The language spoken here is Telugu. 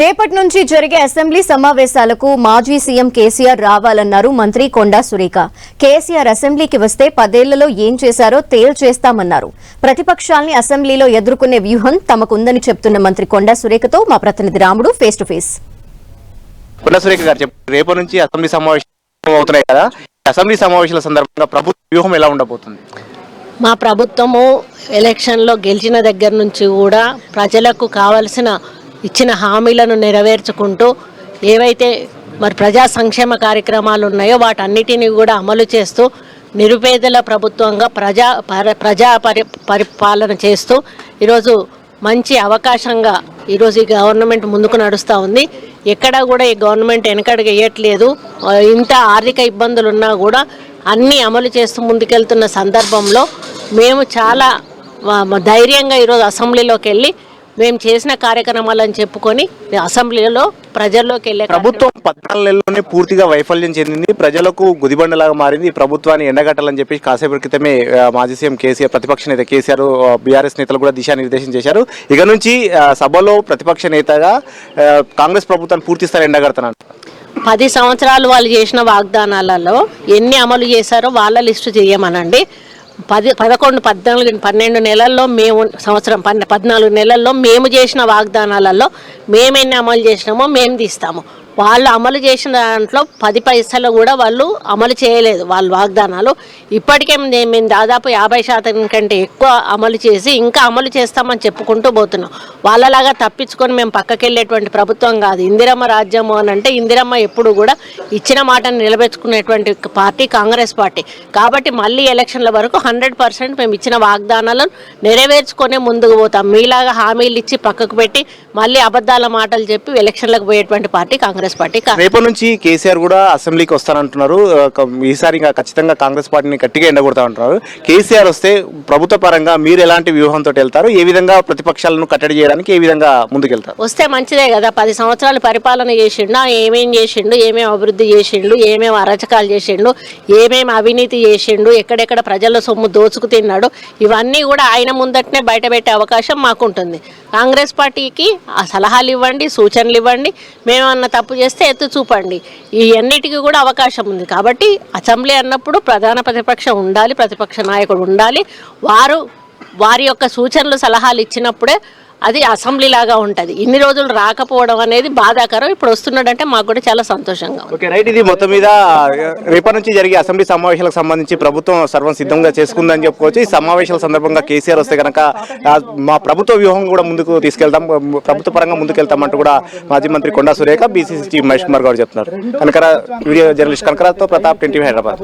రేపటి నుంచి జరిగే అసెంబ్లీ సమావేశాలకు మాజీ సీఎం కేసీఆర్ రావాలన్నారు మంత్రి కొండా సురేఖ. కేసీఆర్ అసెంబ్లీకి వస్తే 10 ఏళ్లలో ఏం చేశారో తేల్చేస్తామన్నారు. ప్రతిపక్షాల్ని అసెంబ్లీలో ఎదుర్కొనే వ్యూహం తమకుందని చెప్తున్న మంత్రి కొండా సురేఖతో మా ప్రతినిధి రాముడు face to face. Konda Surekha గారు చెప్పారు, రేపటి నుంచి అసెంబ్లీ సమావేశాలు అవుతున్నాయి కదా, అసెంబ్లీ సమావేశాల సందర్భంగా ప్రభుత్వ వ్యూహం ఎలా ఉండబోతుంది? మా ప్రభుత్వము ఎలక్షన్లో గెలిచిన దగ్గర నుంచి కూడా ప్రజలకు కావలసిన ఇచ్చిన హామీలను నెరవేర్చుకుంటూ ఏవైతే మరి ప్రజా సంక్షేమ కార్యక్రమాలు ఉన్నాయో వాటన్నిటినీ కూడా అమలు చేస్తూ నిరుపేదల ప్రభుత్వంగా ప్రజా పరిపాలన చేస్తూ ఈరోజు మంచి అవకాశంగా ఈరోజు ఈ గవర్నమెంట్ ముందుకు నడుస్తూ ఉంది. ఎక్కడా కూడా ఈ గవర్నమెంట్ వెనకడుగు వేయట్లేదు. ఇంత ఆర్థిక ఇబ్బందులు ఉన్నా కూడా అన్నీ అమలు చేస్తూ ముందుకెళ్తున్న సందర్భంలో మేము చాలా ధైర్యంగా ఈరోజు అసెంబ్లీలోకి వెళ్ళి మేము చేసిన కార్యక్రమాలను చెప్పుకొని అసెంబ్లీలో ప్రజల్లోకి వెళ్ళే ప్రభుత్వం 14 నెలల్లోనే పూర్తిగా వైఫల్యం చెందింది, ప్రజలకు గుదిబండలాగా మారింది. ఈ ప్రభుత్వాన్ని ఎండగట్టాలని చెప్పి కాసేపటి క్రితమే మాజీ సీఎం కేసీఆర్, ప్రతిపక్ష నేత కేసీఆర్, బీఆర్ఎస్ నేతలు కూడా దిశానిర్దేశం చేశారు. ఇక నుంచి సభలో ప్రతిపక్ష నేతగా కాంగ్రెస్ ప్రభుత్వాన్ని పూర్తి స్థాయి ఎండగడతాను. 10 సంవత్సరాలు వాళ్ళు చేసిన వాగ్దానాలలో ఎన్ని అమలు చేశారో వాళ్ళ లిస్టు చేయమనండి. 11, 14, 12 నెలల్లో మేము 14 నెలల్లో మేము చేసిన వాగ్దానాలలో మేమెన్ని అమలు చేసినామో మేము తీస్తాము. వాళ్ళు అమలు చేసిన దాంట్లో 10 పైసలు కూడా వాళ్ళు అమలు చేయలేదు. వాళ్ళ వాగ్దానాలు ఇప్పటికే మేము దాదాపు 50% కంటే ఎక్కువ అమలు చేసి ఇంకా అమలు చేస్తామని చెప్పుకుంటూ పోతున్నాం. వాళ్ళలాగా తప్పించుకొని మేము పక్కకి వెళ్ళేటువంటి ప్రభుత్వం కాదు. ఇందిరమ్మ రాజ్యము అని అంటే ఇందిరమ్మ ఎప్పుడు కూడా ఇచ్చిన మాటను నిలబెట్టుకునేటువంటి పార్టీ కాంగ్రెస్ పార్టీ. కాబట్టి మళ్ళీ ఎలక్షన్ల వరకు 100% మేము ఇచ్చిన వాగ్దానాలను నెరవేర్చుకొని ముందుకు పోతాం. మీలాగా హామీలు ఇచ్చి పక్కకు పెట్టి మళ్ళీ అబద్ధాల మాటలు చెప్పి ఎలక్షన్లకు పోయేటువంటి పార్టీ కాంగ్రెస్ పార్టీ. రేపటి నుంచి కేసీఆర్ కూడా అసెంబ్లీకి వస్తానంటున్నారు. ఈసారి ఇంకా ఖచ్చితంగా కాంగ్రెస్ పార్టీని గట్టిగా ఎండగొడతా అంటున్నారు. కేసీఆర్ వస్తే ప్రభుత్వ పరంగా మీరు ఎలాంటి వ్యూహంతో వెళ్తారు? ఏ విధంగా ప్రతిపక్షాలను కట్టడి చేయడానికి ఏ విధంగా ముందుకెళ్తారు? వస్తే మంచిదే కదా. 10 సంవత్సరాలు పరిపాలన చేసిండు, ఏమేం చేసిండు, ఏమేమి అభివృద్ధి చేసిండు, ఏమేమి అరాచకాలు చేసిండు, ఏమేమి అవినీతి చేసిండు, ఎక్కడెక్కడ ప్రజల సొమ్ము దోచుకు తిన్నాడు, ఇవన్నీ కూడా ఆయన ముందటనే బయటపెట్టే అవకాశం మాకుంటుంది. కాంగ్రెస్ పార్టీకి ఆ సలహాలు ఇవ్వండి, సూచనలు ఇవ్వండి, మేమన్నా తప్పు చేస్తే ఎత్తు చూపండి, ఈ అన్నిటికీ కూడా అవకాశం ఉంది. కాబట్టి అసెంబ్లీ అన్నప్పుడు ప్రధాన ప్రతిపక్షం ఉండాలి, ప్రతిపక్ష నాయకుడు ఉండాలి. వారి యొక్క సూచనలు సలహాలు ఇచ్చినప్పుడే అది అసెంబ్లీ లాగా ఉంటుంది. ఇన్ని రోజులు రాకపోవడం అనేది బాధాకరం. ఇప్పుడు వస్తున్నాడంటే మాకు కూడా చాలా సంతోషంగా ఉంది. Okay, right. ఇది మొత్తం మీద రేపటి నుంచి జరిగే అసెంబ్లీ సమావేశాలకు సంబంధించి ప్రభుత్వం సర్వం సిద్ధంగా చేసుకుందని చెప్పుకోవచ్చు. ఈ సమావేశాల సందర్భంగా కేసీఆర్ వస్తే కనుక మా ప్రభుత్వ వ్యూహం కూడా ముందుకు తీసుకెళ్తాం, ప్రభుత్వ పరంగా ముందుకెళ్తామంటూ కూడా మాజీ మంత్రి కొండా సురేఖ, బీసీసీ చీఫ్ మహేష్ కుమార్ గారు చెప్తున్నారు. కనకరా, వీడియో జర్నలిస్ట్ కనకరాతో ప్రతాప్, 10 టీవీ, హైదరాబాద్.